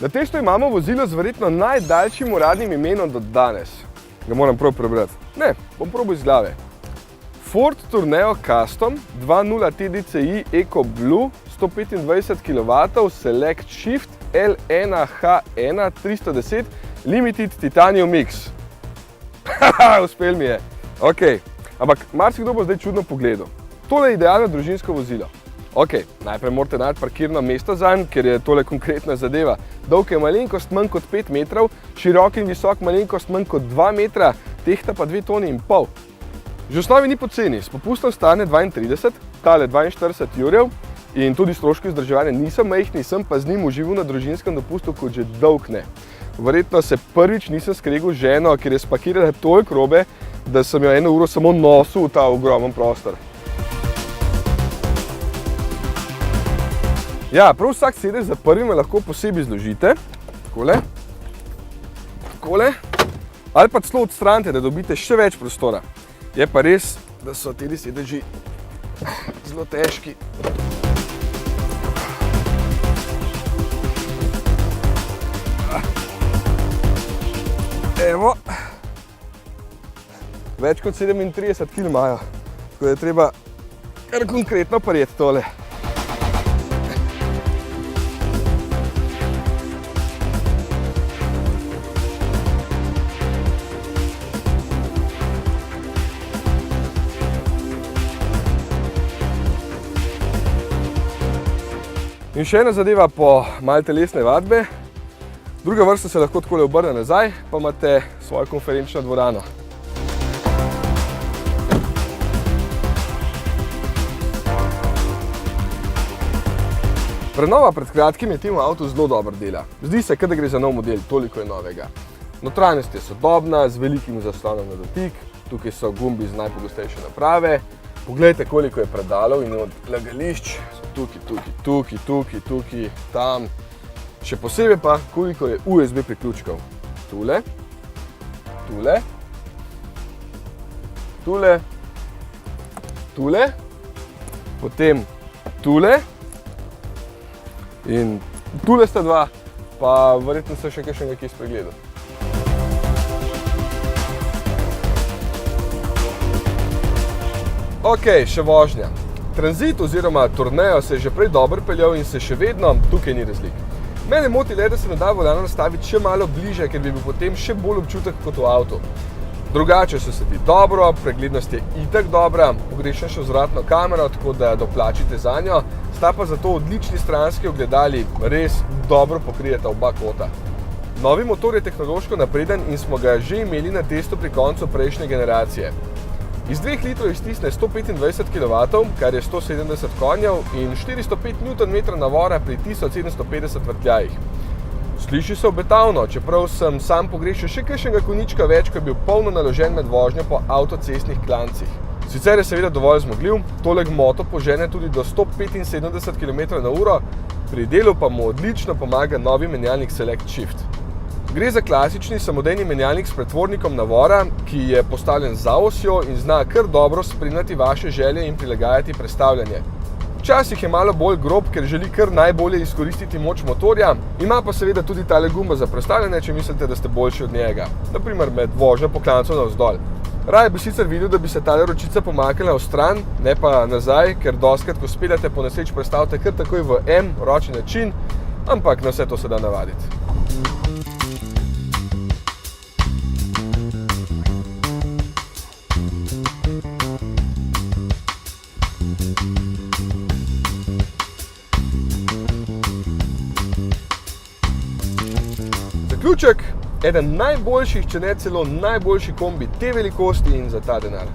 Na testu imamo vozilo z verjetno najdaljšim uradnim imenom do danes. Ga moram prav prebrati. Ne, bom probal iz glave. Ford Tourneo Custom 2.0 TDCi Eco Blue 125 kW Select Shift L1H1 310 Limited Titanium Mix. Haha, uspel mi je. Ok, ampak marsikdo bo zdaj čudno pogledal. Tole je idealno družinsko vozilo. Ok, najprej morate najti parkirno mesto zanj, ker je tole konkretna zadeva. Dolg je malenkost manj kot 5 metrov, širok in visok malenkost manj kot 2 metra, tehta pa 2,5 toni. Že v osnovi ni poceni, s popustom stane 32, tale 42 jurjev in tudi stroški vzdrževanja niso majhni, sem pa z njim užival na družinskem dopustu kot že dolg ne. Verjetno se prvič nisem skregal z ženo, ker je spakirala toliko robe, da sem jo 1 uro samo nosil v ta ogromen prostor. Ja, prav vsak sedež za prvim lahko posebej zložite, takole, ali pa celo odstranite, da dobite še več prostora. Je pa res, da so te sedeži zelo težki. Evo, več kot 37 kg imajo, tako da je treba kar konkretno prijeti tole. In še ena zadeva po malo telesne vadbe. Druga vrsta se lahko takole obrne nazaj, pa imate svojo konferenčno dvorano. Prenova pred kratkim je temu avtu zelo dobro dela. Zdi se, da gre za nov model, toliko je novega. Notranjost je sodobna, z velikim zaslonom na dotik, tukaj so gumbi z najpogostejše naprave. Poglejte, koliko je predalov in odlagališč. Tukaj, tam. Še posebej pa, koliko je USB priključkov. Tule, potem tule in tule sta dva, pa verjetno se še kakšnega kje spregledal. Ok, še vožnja. Transit oziroma Tourneo se je že prej dobro peljal in se še vedno tukaj ni razlik. Mene moti le, da se ne da volan nastaviti še malo bliže, ker bi bil potem še bolj občutek kot v avtu. Drugače se sedi dobro, preglednost je itak dobra, pogrešam še vzvratno kamero, tako da doplačite za njo, sta pa zato odlični stranski ogledali, res dobro pokrijeta oba kota. Novi motor je tehnološko napreden in smo ga že imeli na testu pri koncu prejšnje generacije. Iz 2 litrov iztisne 125 kW, kar je 170 konjev in 405 Nm navora pri 1750 vrtljajih. Sliši se obetavno, čeprav sem sam pogrešal še kakšnega konjička več, ko je bil polno naložen med vožnjo po avtocestnih klancih. Sicer je seveda dovolj zmogljiv, tole gmoto požene tudi do 175 km/h, pri delu pa mu odlično pomaga novi menjalnik Select Shift. Gre za klasični samodejni menjalnik s pretvornikom navora, ki je postavljen za osjo in zna kar dobro spremljati vaše želje in prilagajati prestavljanje. Včasih je malo bolj grob, ker želi kar najbolje izkoristiti moč motorja, ima pa seveda tudi tale gumba za prestavljanje, če mislite, da ste boljši od njega, naprimer med vožnjo po klancu navzdol. Raje bi sicer videl, da bi se tale ročica pomaknila v stran, ne pa nazaj, ker dostikrat, ko speljate po nesreč, prestavite kar takoj v M ročni način, ampak na vse to se da navaditi. Zaključek, eden najboljših, če ne celo najboljši kombi te velikosti in za ta denar.